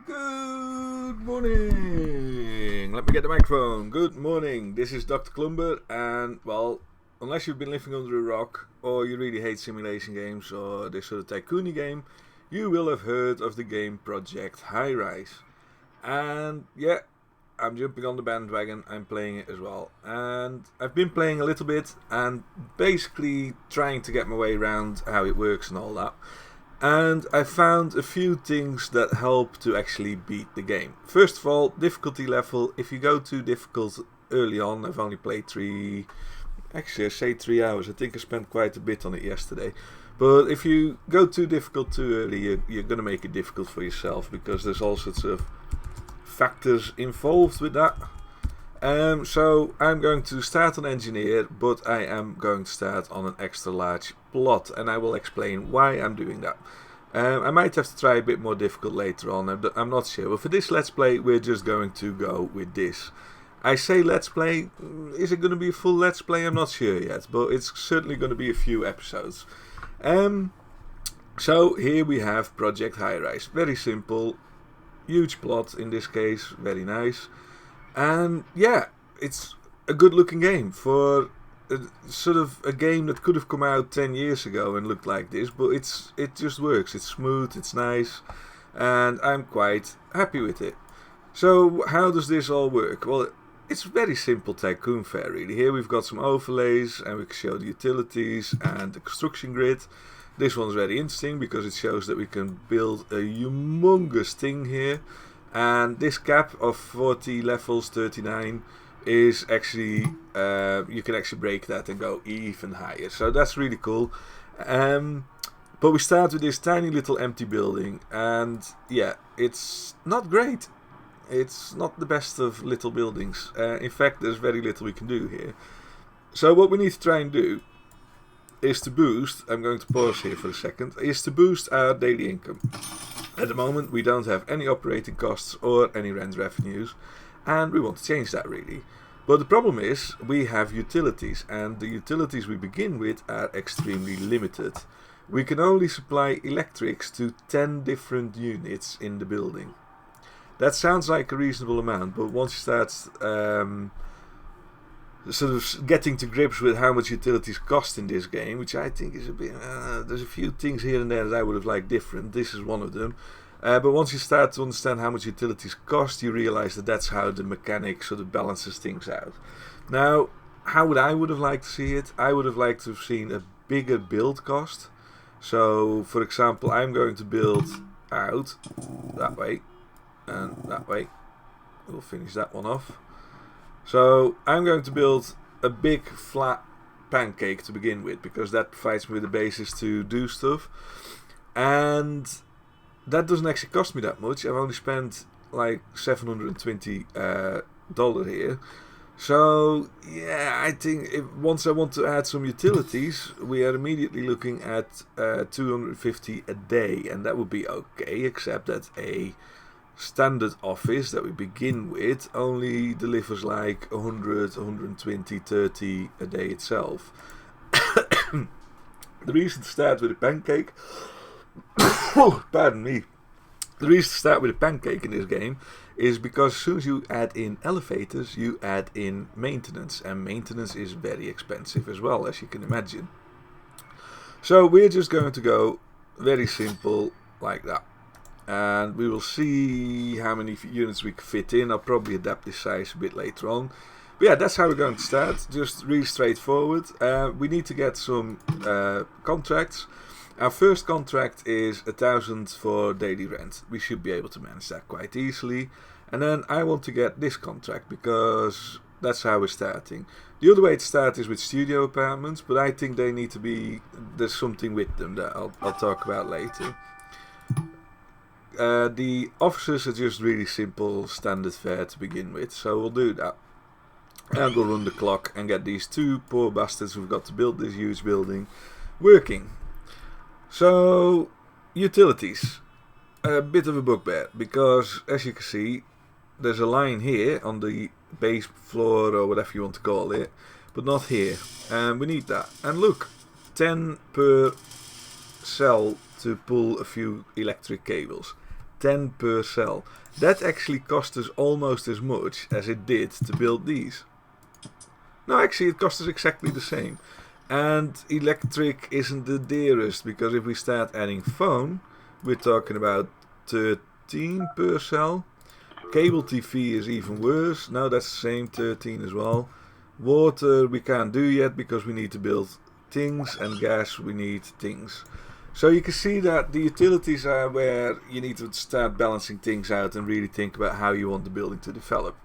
Good morning. Let me get the microphone. Good morning. This is Dr. Klumber, and well, unless you've been living under a rock or you really hate simulation games or this sort of tycoony game, you will have heard of the game Project Highrise. And yeah, I'm jumping on the bandwagon. I'm playing it as well, and I've been playing a little bit and basically trying to get my way around how it works and all that. And I found a few things that help to actually beat the game. First of all, difficulty level. If you go too difficult early on, I've only played actually I say 3 hours. I think I spent quite a bit on it yesterday. But if you go too difficult too early, you're going to make it difficult for yourself because there's all sorts of factors involved with that. So I'm going to start on engineer, but I am going to start on an extra large plot, and I will explain why I'm doing that. I might have to try a bit more difficult later on, I'm not sure, but for this let's play we're just going to go with this. I say let's play, is it going to be a full let's play? I'm not sure yet, but it's certainly going to be a few episodes. So here we have Project Highrise, very simple, huge plot in this case, very nice. And yeah, it's a good looking game for sort of a game that could have come out 10 years ago and looked like this, but it just works. It's smooth, it's nice, and I'm quite happy with it. So how does this all work? Well, it's very simple tycoon fare really. Here we've got some overlays and we can show the utilities and the construction grid. This one's very interesting because it shows that we can build a humongous thing here. And this cap of 40 levels, 39, is actually, you can actually break that and go even higher. So that's really cool. But we start with this tiny little empty building. And yeah, it's not great. It's not the best of little buildings. In fact, there's very little we can do here. So what we need to try and do is to boost, I'm going to pause here for a second, is to boost our daily income. At the moment we don't have any operating costs or any rent revenues, and we want to change that really. But the problem is we have utilities, and the utilities we begin with are extremely limited. We can only supply electrics to 10 different units in the building. That sounds like a reasonable amount, but once you start sort of getting to grips with how much utilities cost in this game, which I think is a bit, there's a few things here and there that I would have liked different. This is one of them. But once you start to understand how much utilities cost, you realize that that's how the mechanic sort of balances things out. Now, how would I have liked to see it? I would have liked to have seen a bigger build cost. So, for example, I'm going to build out that way and that way. We'll finish that one off. So I'm going to build a big flat pancake to begin with, because that provides me with the basis to do stuff. And that doesn't actually cost me that much. I've only spent like $720 here. So yeah, I think once I want to add some utilities, we are immediately looking at 250 a day, and that would be okay, except that a standard office that we begin with only delivers like 100, 120, 30 a day itself. The reason to start with a pancake pardon me, the reason to start with a pancake in this game is because as soon as you add in elevators, you add in maintenance, and maintenance is very expensive as well, as you can imagine. So we're just going to go very simple like that. And we will see how many units we can fit in. I'll probably adapt this size a bit later on. But yeah, that's how we're going to start. Just really straightforward. We need to get some contracts. Our first contract is 1,000 for daily rent. We should be able to manage that quite easily. And then I want to get this contract because that's how we're starting. The other way to start is with studio apartments, but I think they need to be, there's something with them that I'll talk about later. The offices are just really simple standard fare to begin with, so we'll do that. And we'll run the clock and get these two poor bastards who've got to build this huge building working. So, utilities. A bit of a bugbear, because as you can see, there's a line here on the base floor or whatever you want to call it, but not here. And we need that. And look, 10 per cell to pull a few electric cables. 10 per cell. That actually cost us almost as much as it did to build these. No, actually it cost us exactly the same. And electric isn't the dearest, because if we start adding phone, we're talking about 13 per cell. Cable TV is even worse. No, that's the same, 13 as well. Water we can't do yet because we need to build things, and gas we need things. So you can see that the utilities are where you need to start balancing things out and really think about how you want the building to develop.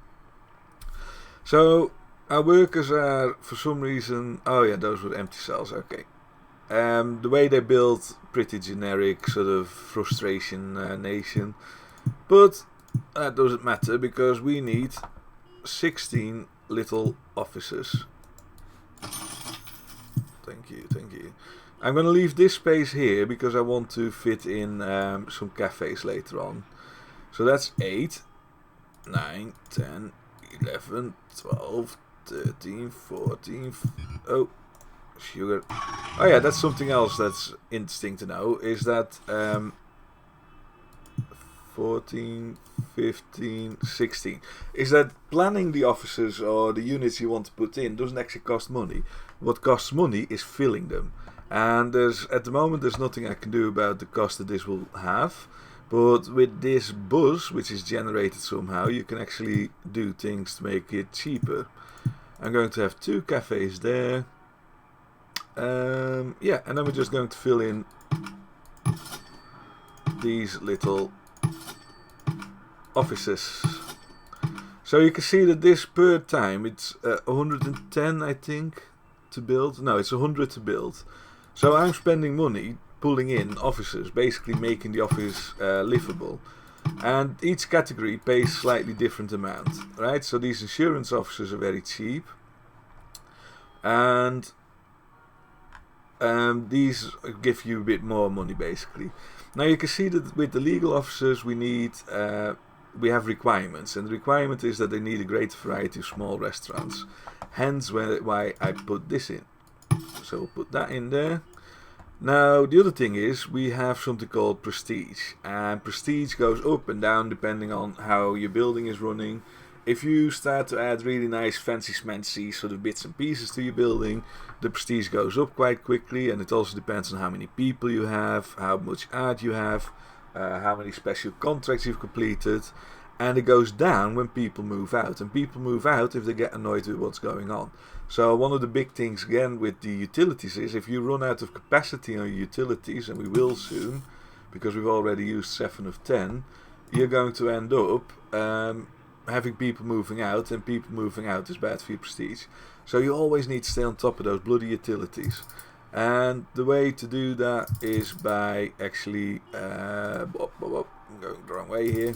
So our workers are, for some reason, oh yeah, those were empty cells, okay. The way they build, pretty generic, sort of frustration nation. But that doesn't matter because we need 16 little offices. Thank you, thank you. I'm going to leave this space here because I want to fit in some cafes later on. So that's 8, 9, 10, 11, 12, 13, 14... Oh, sugar. Oh yeah, that's something else that's interesting to know, is that 14, 15, 16. Is that planning the offices or the units you want to put in doesn't actually cost money. What costs money is filling them. And at the moment there's nothing I can do about the cost that this will have. But with this buzz, which is generated somehow, you can actually do things to make it cheaper. I'm going to have 2 cafes there. Yeah, and then we're just going to fill in these little offices. So you can see that this per time, it's 110 I think to build. No, it's 100 to build. So I'm spending money pulling in offices, basically making the office livable. And each category pays slightly different amount, right? So these insurance offices are very cheap. And these give you a bit more money basically. Now you can see that with the legal officers we have requirements, and the requirement is that they need a great variety of small restaurants. Hence why I put this in. So we'll put that in there. Now the other thing is we have something called prestige, and prestige goes up and down depending on how your building is running. If you start to add really nice fancy schmancy sort of bits and pieces to your building, the prestige goes up quite quickly, and it also depends on how many people you have, how much art you have, how many special contracts you've completed, and it goes down when people move out, and people move out if they get annoyed with what's going on. So one of the big things again with the utilities is if you run out of capacity on your utilities, and we will soon, because we've already used 7 of 10, you're going to end up having people moving out, and people moving out is bad for your prestige. So you always need to stay on top of those bloody utilities. And the way to do that is by actually, I'm going the wrong way here,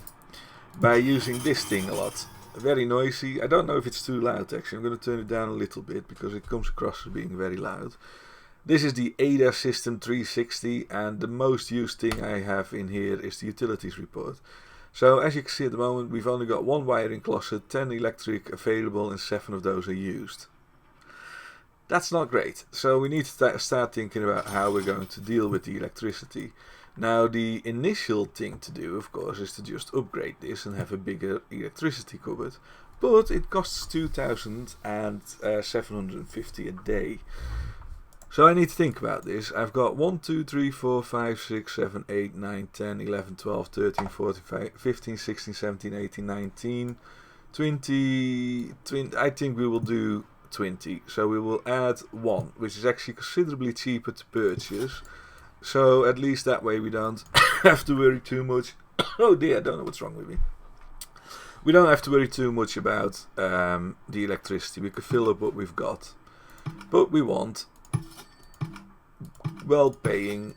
by using this thing a lot. Very noisy. I don't know if it's too loud actually. I'm going to turn it down a little bit because it comes across as being very loud. This is the ADA System 360, and the most used thing I have in here is the utilities report. So as you can see at the moment we've only got 1 wiring closet, 10 electric available, and 7 of those are used. That's not great. So we need to start thinking about how we're going to deal with the electricity. Now the initial thing to do of course is to just upgrade this and have a bigger electricity cupboard. But it costs 2,750 a day. So I need to think about this. I've got 1, 2, 3, 4, 5, 6, 7, 8, 9, 10, 11, 12, 13, 14, 15, 16, 17, 18, 19, 20, I think we will do 20. So we will add 1, which is actually considerably cheaper to purchase. So at least that way we don't have to worry too much. Oh dear, I don't know what's wrong with me. We don't have to worry too much about the electricity. We can fill up what we've got. But we want well-paying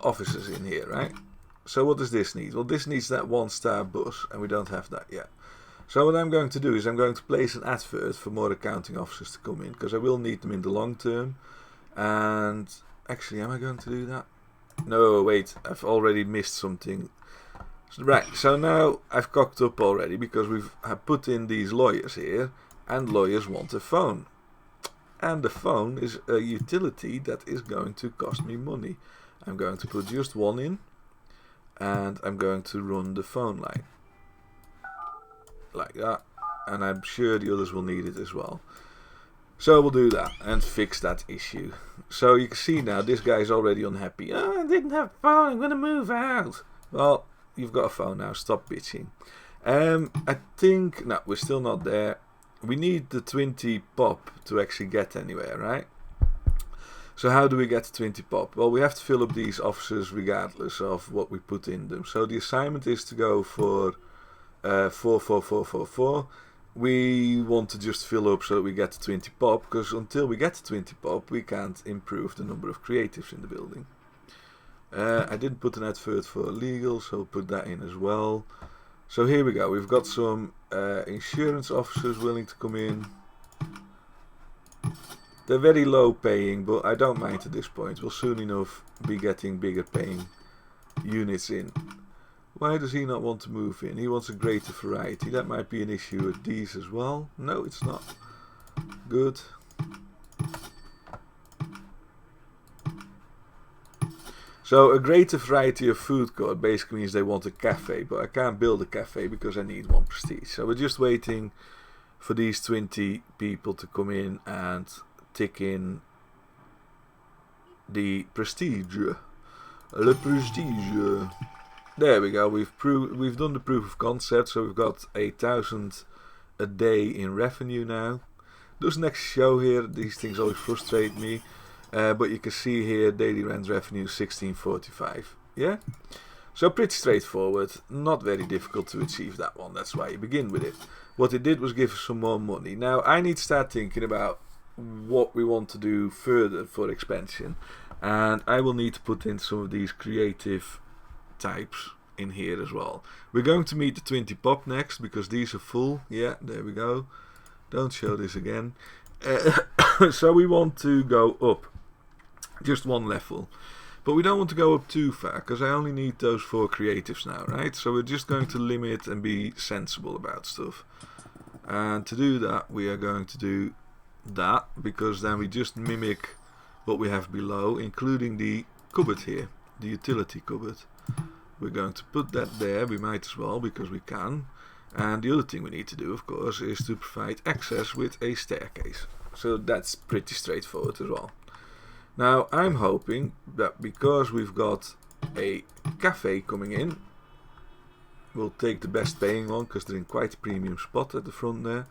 officers in here, right? So what does this need? Well, this needs that 1-star bus, and we don't have that yet. So what I'm going to do is I'm going to place an advert for more accounting officers to come in, because I will need them in the long term. And actually, am I going to do that? No, wait, I've already missed something. Right, so now I've cocked up already, because we've put in these lawyers here, and lawyers want a phone. And the phone is a utility that is going to cost me money. I'm going to put just 1 in. and I'm going to run the phone line like that, and I'm sure the others will need it as well. So we'll do that and fix that issue. So you can see now this guy's already unhappy. Oh, I didn't have a phone, I'm gonna move out. Well, you've got a phone now, stop bitching. I think, no, we're still not there. We need the 20 pop to actually get anywhere, right? So how do we get 20 pop? Well, we have to fill up these offices regardless of what we put in them. So the assignment is to go for 4. We want to just fill up so that we get to 20 pop, because until we get to 20 pop, we can't improve the number of creatives in the building. I didn't put an advert for legal, so I'll put that in as well. So here we go. We've got some insurance officers willing to come in. They're very low paying, but I don't mind at this point. We'll soon enough be getting bigger paying units in. Why does he not want to move in? He wants a greater variety. That might be an issue with these as well. No, it's not. Good. So a greater variety of food court basically means they want a cafe, but I can't build a cafe because I need 1 prestige. So we're just waiting for these 20 people to come in and tick in the prestige. Le prestige. There we go. We've done the proof of concept, so we've got 1,000 a day in revenue now. Doesn't actually show here. These things always frustrate me. But you can see here daily rent revenue 1645. Yeah? So pretty straightforward. Not very difficult to achieve that one. That's why you begin with it. What it did was give us some more money. Now I need to start thinking about what we want to do further for expansion. And I will need to put in some of these creative types in here as well. We're going to meet the 20 pop next because these are full. Yeah, there we go. Don't show this again. So we want to go up just 1 level, but we don't want to go up too far because I only need those 4 creatives now, right? So we're just going to limit and be sensible about stuff, and to do that we are going to do that, because then we just mimic what we have below, including the cupboard here, the utility cupboard. We're going to put that there. We might as well because we can. And the other thing we need to do, of course, is to provide access with a staircase. So that's pretty straightforward as well. Now I'm hoping that because we've got a cafe coming in, we'll take the best paying one because they're in quite a premium spot at the front there.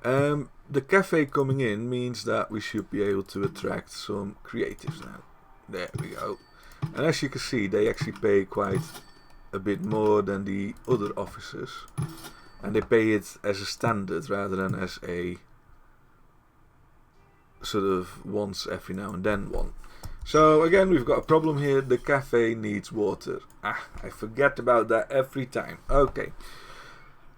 The cafe coming in means that we should be able to attract some creatives now. There we go. And as you can see, they actually pay quite a bit more than the other officers. And they pay it as a standard rather than as a sort of once every now and then one. So again, we've got a problem here. The cafe needs water. I forget about that every time. Okay.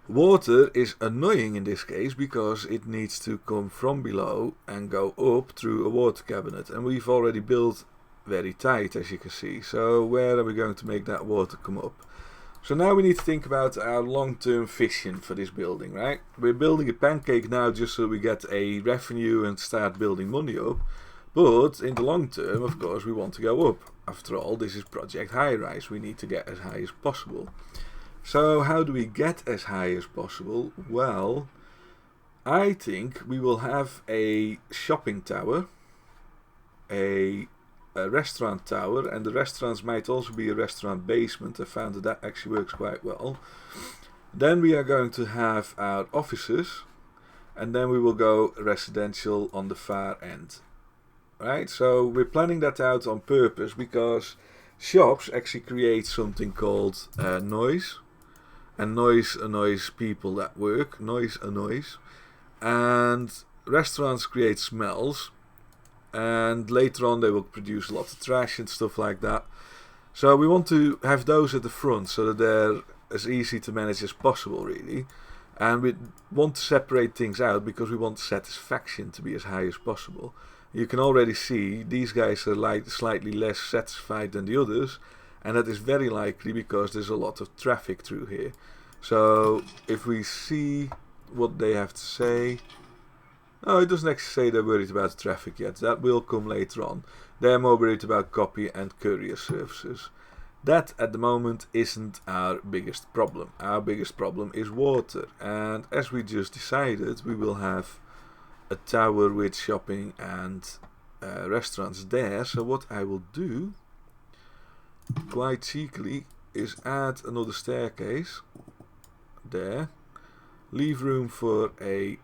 Water is annoying in this case because it needs to come from below and go up through a water cabinet. And we've already built very tight, as you can see. So where are we going to make that water come up? So now we need to think about our long-term vision for this building, right? We're building a pancake now just so we get a revenue and start building money up. But in the long term, of course, we want to go up. After all, this is Project Highrise. We need to get as high as possible. So how do we get as high as possible? Well, I think we will have a shopping tower, a restaurant tower, and the restaurants might also be a restaurant basement. I found that actually works quite well. Then we are going to have our offices, and then we will go residential on the far end. Right, so we're planning that out on purpose because shops actually create something called noise, and noise annoys people that work. Noise annoys, and restaurants create smells, and later on they will produce a lot of trash and stuff like that. So we want to have those at the front so that they're as easy to manage as possible, really. And we want to separate things out because we want satisfaction to be as high as possible. You can already see these guys are slightly less satisfied than the others, and that is very likely because there's a lot of traffic through here. So if we see what they have to say, no, it doesn't actually say they're worried about traffic yet. That will come later on. They're more worried about copy and courier services. That at the moment isn't our biggest problem. Our biggest problem is water, and as we just decided, we will have a tower with shopping and restaurants there. So what I will do, quite cheekily, is add another staircase there, leave room for a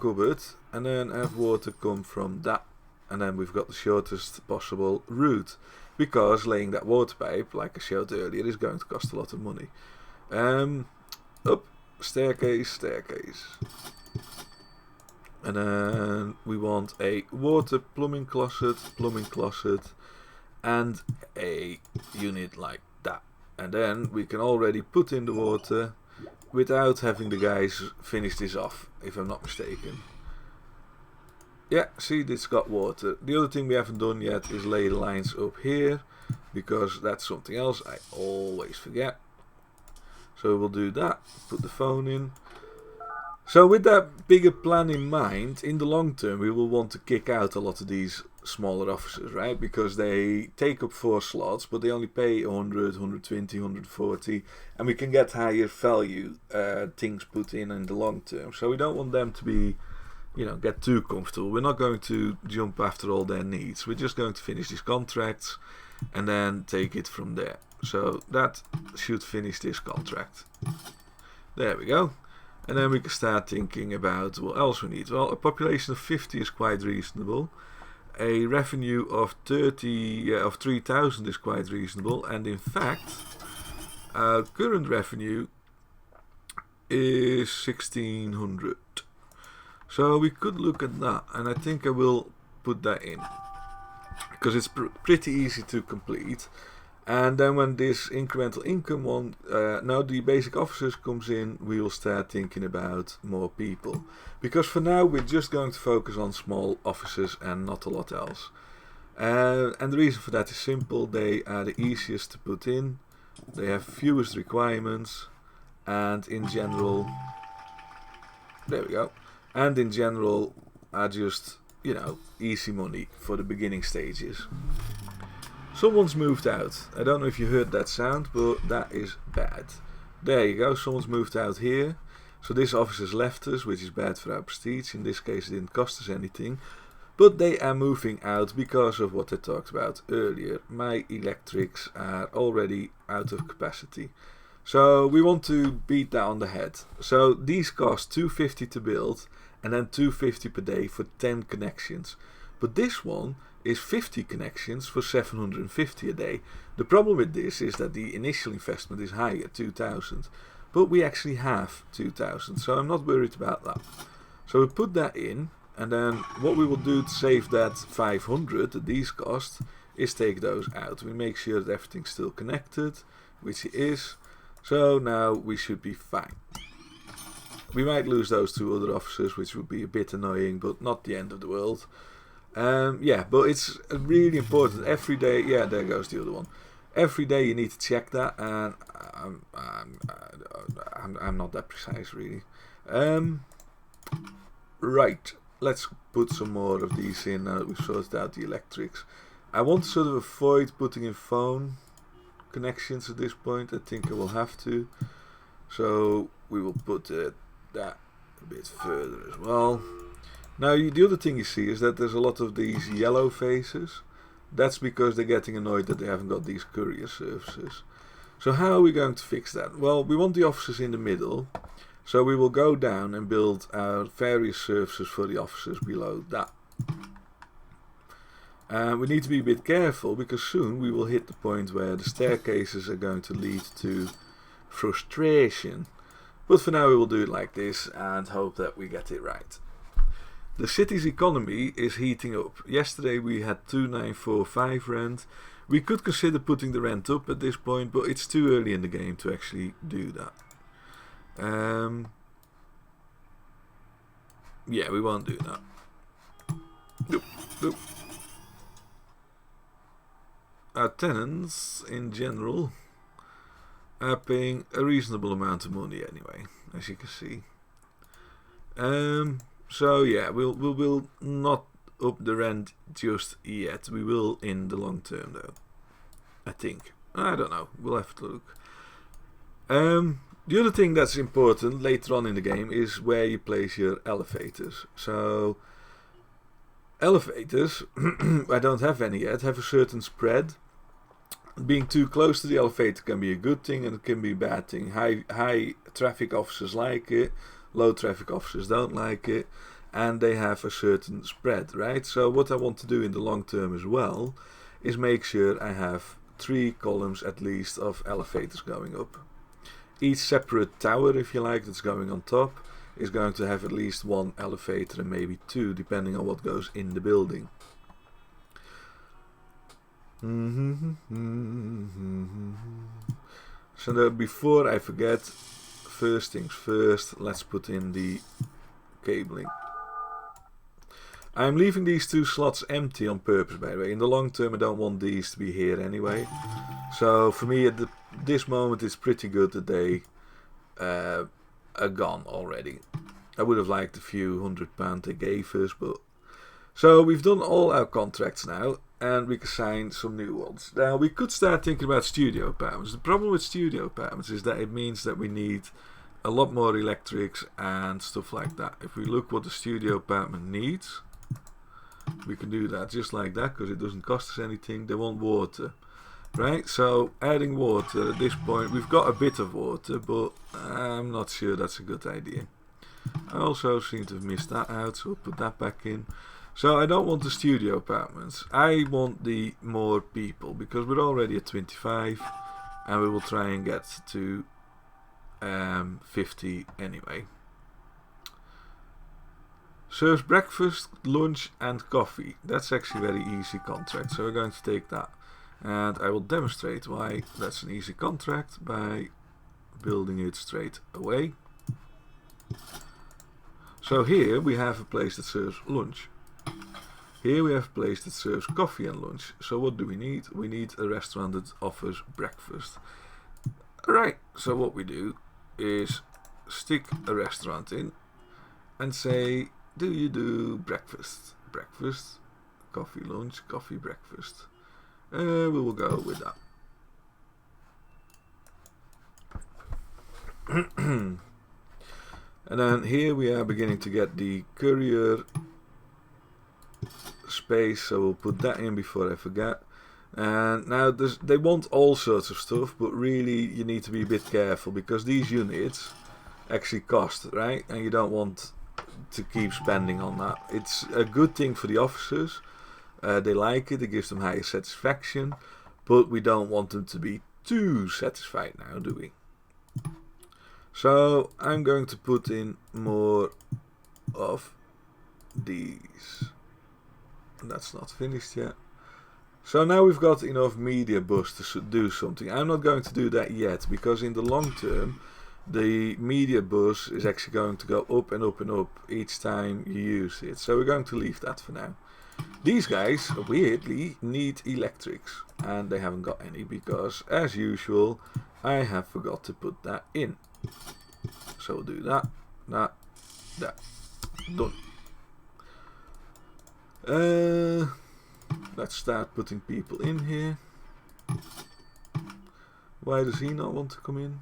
cupboard, and then have water come from that, and then we've got the shortest possible route, because laying that water pipe, like I showed earlier, is going to cost a lot of money. Up, staircase, and then we want a water plumbing closet, and a unit like that, and then we can already put in the water without having the guys finish this off, if I'm not mistaken. Yeah, see, it's got water. The other thing we haven't done yet is lay the lines up here, because that's something else I always forget. So we'll do that, put the phone in. So with that bigger plan in mind, in the long term we will want to kick out a lot of these smaller offices, right? Because they take up 4 slots, but they only pay 100, 120, 140, and we can get higher value things put in the long term. So we don't want them to be, get too comfortable. We're not going to jump after all their needs. We're just going to finish these contracts and then take it from there. So that should finish this contract. There we go. And then we can start thinking about what else we need. Well, a population of 50 is quite reasonable. A revenue of 3,000 is quite reasonable. And in fact, our current revenue is 1,600. So we could look at that, and I think I will put that in, because it's pretty easy to complete. And then when this incremental income one, now the basic officers comes in, we will start thinking about more people. Because for now we're just going to focus on small offices and not a lot else. And the reason for that is simple. They are the easiest to put in, they have fewest requirements, and in general, there we go, and in general are just, easy money for the beginning stages. Someone's moved out. I don't know if you heard that sound, but that is bad. There you go, someone's moved out here. So this office has left us, which is bad for our prestige. In this case it didn't cost us anything. But they are moving out because of what I talked about earlier. My electrics are already out of capacity. So we want to beat that on the head. So these cost 250 to build, and then 250 per day for 10 connections. But this one is 50 connections for 750 a day. The problem with this is that the initial investment is higher, 2,000, but we actually have 2,000, so I'm not worried about that. So we put that in, and then what we will do to save that 500 that these cost is take those out. We make sure that everything's still connected, which it is. So now we should be fine. We might lose those 2 other officers, which would be a bit annoying, but not the end of the world. Yeah, but it's really important. Every day, yeah, there goes the other one. Every day you need to check that, and I'm not that precise really. Right, let's put some more of these in now that we've sorted out the electrics. I want to sort of avoid putting in phone connections at this point. I think I will have to. So we will put that a bit further as well. Now the other thing you see is that there's a lot of these yellow faces. That's because they're getting annoyed that they haven't got these courier services. So how are we going to fix that? Well, we want the officers in the middle. So we will go down and build our various services for the officers below that. We need to be a bit careful, because soon we will hit the point where the staircases are going to lead to frustration. But for now we will do it like this and hope that we get it right. The city's economy is heating up. Yesterday we had 2,945 rent. We could consider putting the rent up at this point, but it's too early in the game to actually do that. Yeah, we won't do that. Nope. Our tenants in general are paying a reasonable amount of money anyway, as you can see. So yeah, we'll not up the rent just yet. We will in the long term though. I think. I don't know. We'll have to look. The other thing that's important later on in the game is where you place your elevators. So, elevators, I don't have any yet, have a certain spread. Being too close to the elevator can be a good thing and it can be a bad thing. High traffic officers like it, low traffic officers don't like it, and they have a certain spread, right? So what I want to do in the long term as well is make sure I have 3 columns at least of elevators going up. Each separate tower, if you like, that's going on top is going to have at least 1 elevator and maybe 2, depending on what goes in the building. So now, before I forget, first things first, let's put in the cabling. I'm leaving these 2 slots empty on purpose, by the way. In the long term I don't want these to be here anyway. So for me at this moment it's pretty good that they are gone already. I would have liked a few £100 they gave us, but... So we've done all our contracts now, and we can sign some new ones. Now we could start thinking about studio apartments. The problem with studio apartments is that it means that we need a lot more electrics and stuff like that. If we look what the studio apartment needs, we can do that just like that because it doesn't cost us anything. They want water, right? So adding water at this point, we've got a bit of water, but I'm not sure that's a good idea. I also seem to have missed that out, so we'll put that back in. So I don't want the studio apartments. I want the more people because we're already at 25 and we will try and get to 50 anyway. Serves breakfast, lunch and coffee. That's actually a very easy contract, so we're going to take that. And I will demonstrate why that's an easy contract by building it straight away. So here we have a place that serves lunch. Here we have a place that serves coffee and lunch. So what do we need? We need a restaurant that offers breakfast. Alright, so what we do is stick a restaurant in and say, do you do breakfast? Breakfast, coffee, lunch, coffee, breakfast. We will go with that. And then here we are beginning to get the courier space, so we'll put that in before I forget. And now they want all sorts of stuff, but really you need to be a bit careful because these units actually cost, right? And you don't want to keep spending on that. It's a good thing for the officers. They like it, it gives them higher satisfaction, but we don't want them to be too satisfied now, do we? So I'm going to put in more of these. That's not finished yet. So now we've got enough media bus to do something. I'm not going to do that yet because in the long term the media bus is actually going to go up and up and up each time you use it. So we're going to leave that for now. These guys weirdly need electrics and they haven't got any because as usual I have forgot to put that in. So we'll do that, that, done. Let's start putting people in here. Why does he not want to come in?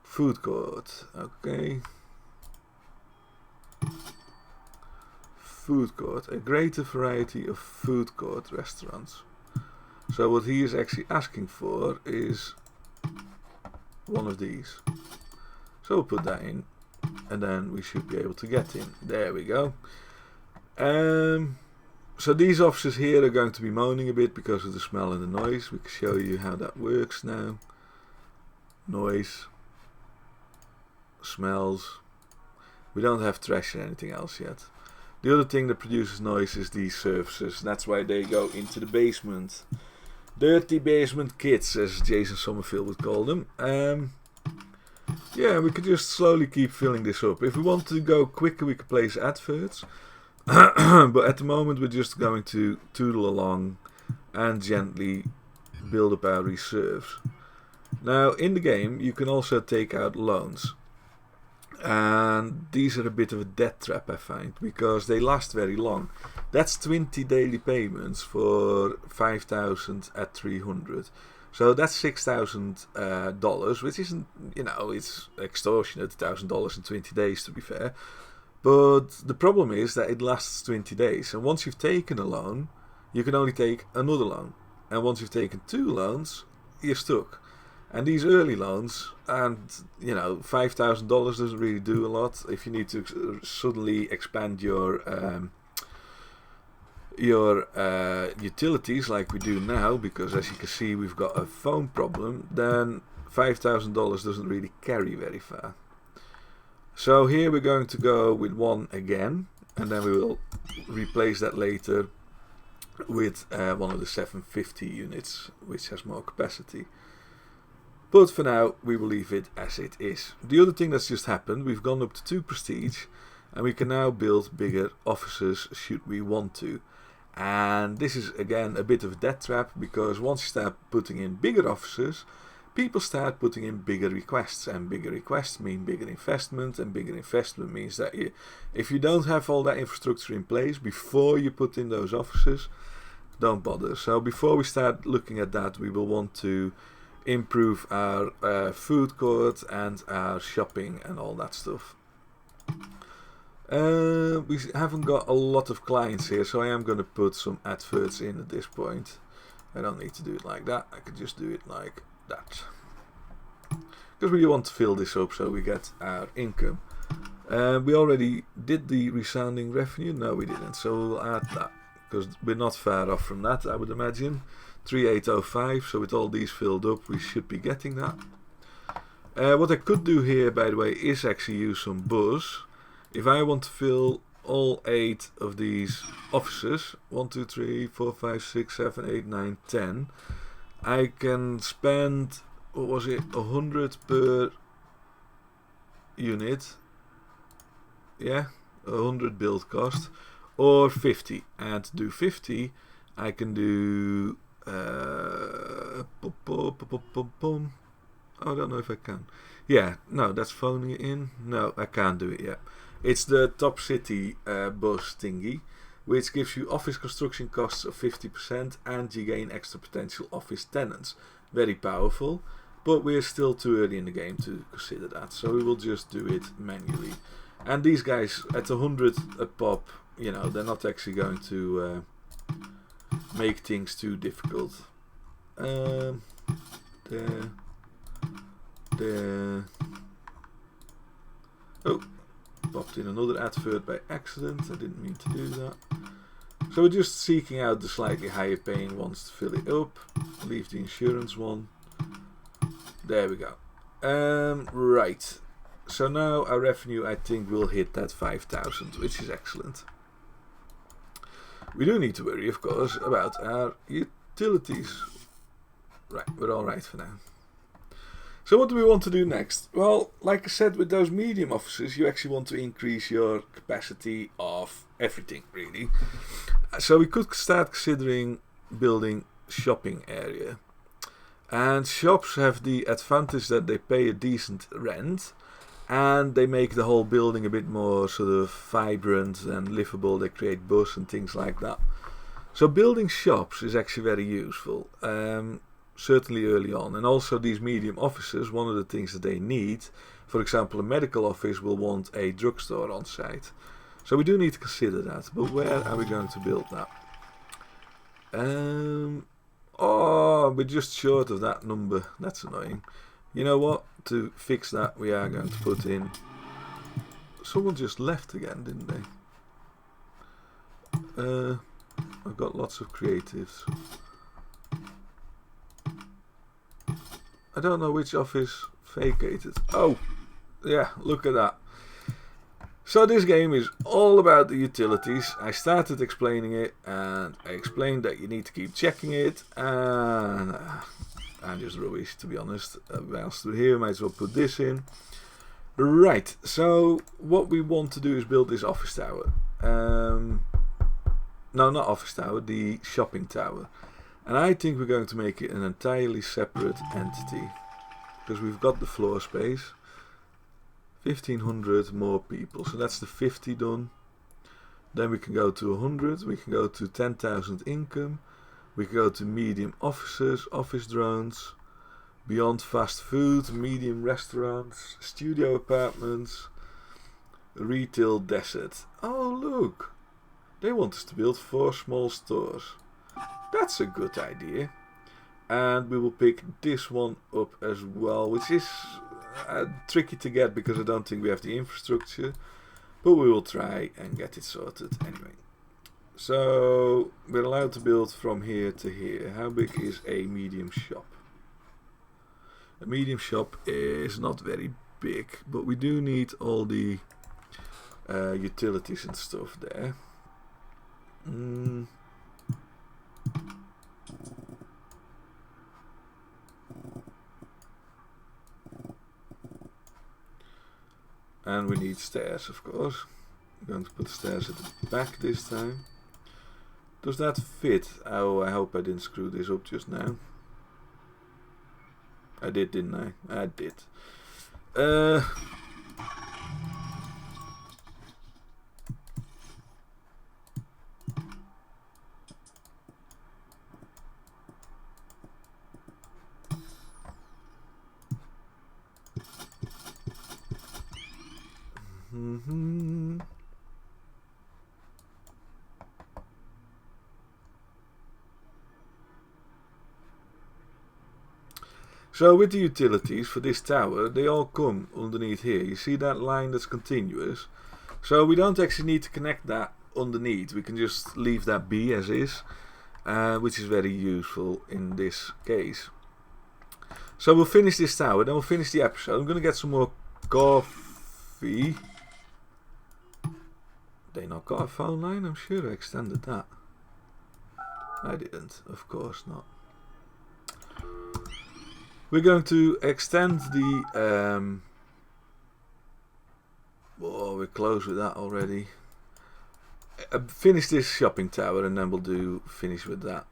Food court, okay. Food court, a greater variety of food court restaurants. So what he is actually asking for is one of these. So we'll put that in and then we should be able to get in. There we go. So these officers here are going to be moaning a bit because of the smell and the noise. We can show you how that works now. Noise. Smells. We don't have trash or anything else yet. The other thing that produces noise is these surfaces. That's why they go into the basement. Dirty basement kids, as Jason Somerville would call them. Yeah, we could just slowly keep filling this up. If we want to go quicker, we could place adverts. But at the moment, we're just going to toodle along and gently build up our reserves. Now, in the game, you can also take out loans. And these are a bit of a death trap, I find, because they last very long. That's 20 daily payments for 5,000 at 300. So that's $6,000, which isn't, it's extortionate, $1,000 in 20 days, to be fair. But the problem is that it lasts 20 days. And once you've taken a loan, you can only take another loan. And once you've taken 2 loans, you're stuck. And these early loans, and $5,000 doesn't really do a lot. If you need to suddenly expand your utilities like we do now, because as you can see we've got a phone problem, then $5,000 doesn't really carry very far. So here we're going to go with 1 again, and then we will replace that later with one of the 750 units, which has more capacity. But for now, we will leave it as it is. The other thing that's just happened, we've gone up to 2 prestige, and we can now build bigger offices should we want to. And this is again a bit of a death trap, because once you start putting in bigger offices, people start putting in bigger requests, and bigger requests mean bigger investment, and bigger investment means that if you don't have all that infrastructure in place before you put in those offices, don't bother. So before we start looking at that, we will want to improve our food court and our shopping and all that stuff. We haven't got a lot of clients here, so I am going to put some adverts in at this point. I don't need to do it like that, I could just do it like that, because we want to fill this up so we get our income. We already did the resounding revenue. No, we didn't, so we'll add that, because we're not far off from that, I would imagine. 3805, so with all these filled up we should be getting that. What I could do here, by the way, is actually use some buzz. If I want to fill all 8 of these offices, 1, 2, 3, 4, 5, 6, 7, 8, 9, 10, I can spend, what was it, 100 per unit, yeah, 100 build cost, or 50, and to do 50 I can do I don't know if I can. Yeah, no, that's phoning it in. No, I can't do it yet. It's the top city bus thingy, which gives you office construction costs of 50%, and you gain extra potential office tenants. Very powerful, but we're still too early in the game to consider that, so we will just do it manually. And these guys at 100 a pop, they're not actually going to make things too difficult. There. Oh, popped in another advert by accident. I didn't mean to do that. So we're just seeking out the slightly higher paying ones to fill it up. Leave the insurance one. There we go. Right. So now our revenue, I think, will hit that 5,000, which is excellent. We do need to worry, of course, about our utilities. Right, we're alright for now. So what do we want to do next? Well, like I said, with those medium offices, you actually want to increase your capacity of everything, really. So we could start considering building shopping area. And shops have the advantage that they pay a decent rent, and they make the whole building a bit more sort of vibrant and livable. They create buzz and things like that. So building shops is actually very useful, certainly early on. And also these medium offices, one of the things that they need, for example, a medical office will want a drugstore on site. So we do need to consider that. But where are we going to build that? Oh, we're just short of that number. That's annoying. You know what? To fix that, we are going to put in... Someone just left again, didn't they? I've got lots of creatives. I don't know which office vacated. Oh, yeah, look at that. So this game is all about the utilities. I started explaining it, and I explained that you need to keep checking it, and I'm just rubbish, to be honest. What else to do here? Might as well put this in. Right, so what we want to do is build this office tower. No, not office tower, the shopping tower. And I think we're going to make it an entirely separate entity, because we've got the floor space. 1500 more people. So that's the 50 done. Then we can go to 100. We can go to 10,000 income. We can go to medium offices, office drones, beyond fast food, medium restaurants, studio apartments, retail desert. Oh look, they want us to build 4 small stores. That's a good idea. And we will pick this one up as well, which is tricky to get because I don't think we have the infrastructure, but we will try and get it sorted anyway. So we're allowed to build from here to here. How big is a medium shop? A medium shop is not very big, but we do need all the utilities and stuff there. And we need stairs, of course. I'm going to put stairs at the back this time. Does that fit? Oh, I hope I didn't screw this up just now. I did, didn't I? I did. So with the utilities for this tower, they all come underneath here. You see that line that's continuous? So we don't actually need to connect that underneath. We can just leave that be as is, which is very useful in this case. So we'll finish this tower, then we'll finish the episode. I'm going to get some more coffee. They not got a phone line? I'm sure I extended that. I didn't, of course not. We're going to extend the... oh, we're close with that already. Finish this shopping tower and then we'll do finish with that.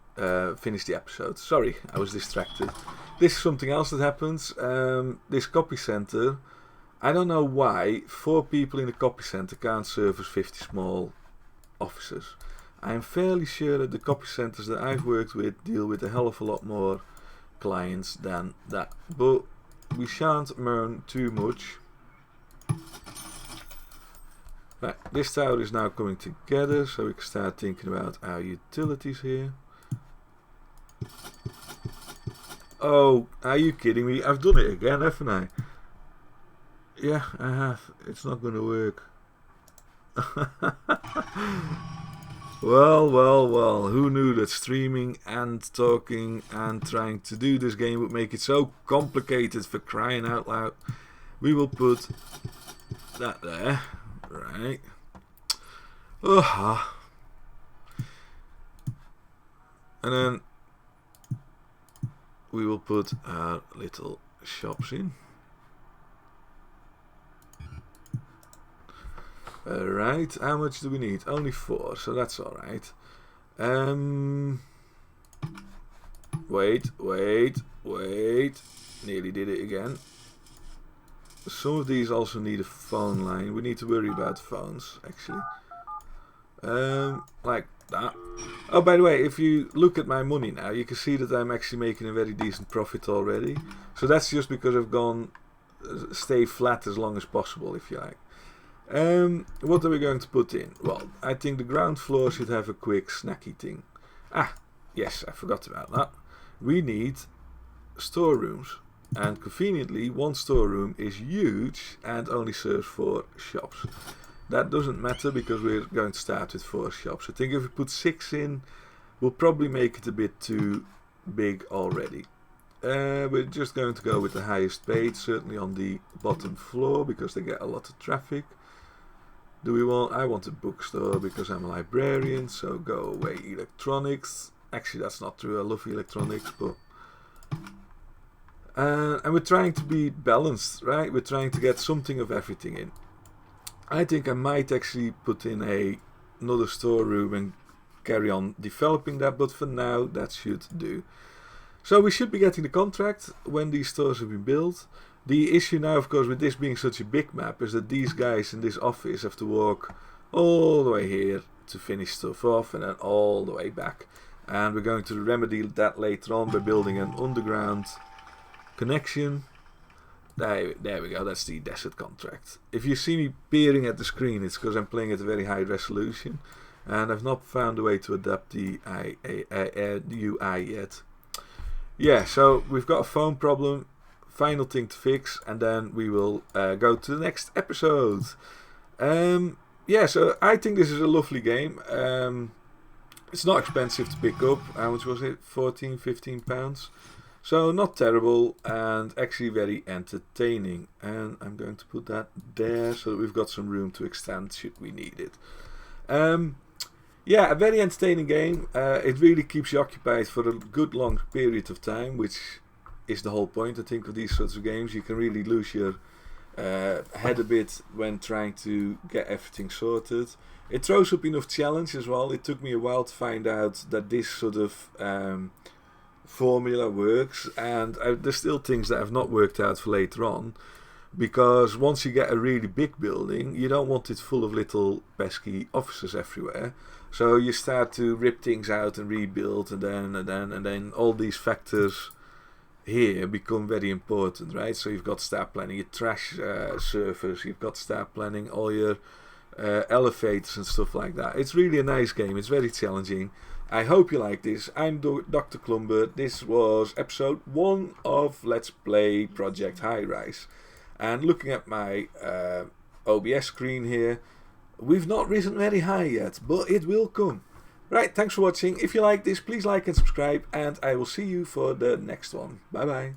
Finish the episode. Sorry, I was distracted. This is something else that happens. This copy center, I don't know why 4 people in the copy center can't service 50 small offices. I'm fairly sure that the copy centers that I've worked with deal with a hell of a lot more clients than that, but we shan't moan too much. Right, this tower is now coming together, so we can start thinking about our utilities here. Oh, are you kidding me? I've done it again, haven't I? Yeah, I have. It's not going to work. Well, who knew that streaming and talking and trying to do this game would make it so complicated, for crying out loud. We will put that there, right. And then we will put our little shops in. Alright, how much do we need? Only 4, so that's alright. Wait. Nearly did it again. Some of these also need a phone line. We need to worry about phones, actually. Like that. Oh, by the way, if you look at my money now, you can see that I'm actually making a very decent profit already. So that's just because I've gone stay flat as long as possible, if you like. What are we going to put in? Well, I think the ground floor should have a quick snacky thing. Ah, yes, I forgot about that. We need storerooms. And conveniently, one storeroom is huge and only serves 4 shops. That doesn't matter because we're going to start with 4 shops. I think if we put 6 in, we'll probably make it a bit too big already. We're just going to go with the highest paid, certainly on the bottom floor because they get a lot of traffic. Do we want? I want a bookstore because I'm a librarian, so go away electronics. Actually, that's not true. I love electronics, but and we're trying to be balanced, right? We're trying to get something of everything in. I think I might actually put in another storeroom and carry on developing that, but for now that should do. So we should be getting the contract when these stores have been built. The issue now, of course, with this being such a big map is that these guys in this office have to walk all the way here to finish stuff off and then all the way back. And we're going to remedy that later on by building an underground connection. There we go, that's the desert contract. If you see me peering at the screen, it's because I'm playing at a very high resolution and I've not found a way to adapt the UI yet. Yeah, so we've got a phone problem, final thing to fix, and then we will go to the next episode. Yeah, so I think this is a lovely game. It's not expensive to pick up. How much was it? 14, 15 pounds. So not terrible and actually very entertaining. And I'm going to put that there so that we've got some room to extend should we need it. Yeah, a very entertaining game. It really keeps you occupied for a good long period of time, which is the whole point, I think, of these sorts of games. You can really lose your head a bit when trying to get everything sorted. It throws up enough challenge as well. It took me a while to find out that this sort of formula works, and there's still things that have not worked out for later on, because once you get a really big building, you don't want it full of little pesky offices everywhere. So you start to rip things out and rebuild, and then all these factors here become very important, right? So you've got to start planning your trash surface, you've got to start planning all your elevators and stuff like that. It's really a nice game. It's very challenging. I hope you like this. I'm Dr. Clumber. This was episode 1 of Let's Play Project Highrise. And looking at my OBS screen here, we've not risen very high yet, but it will come. Right, thanks for watching. If you like this, please like and subscribe, and I will see you for the next one. Bye bye.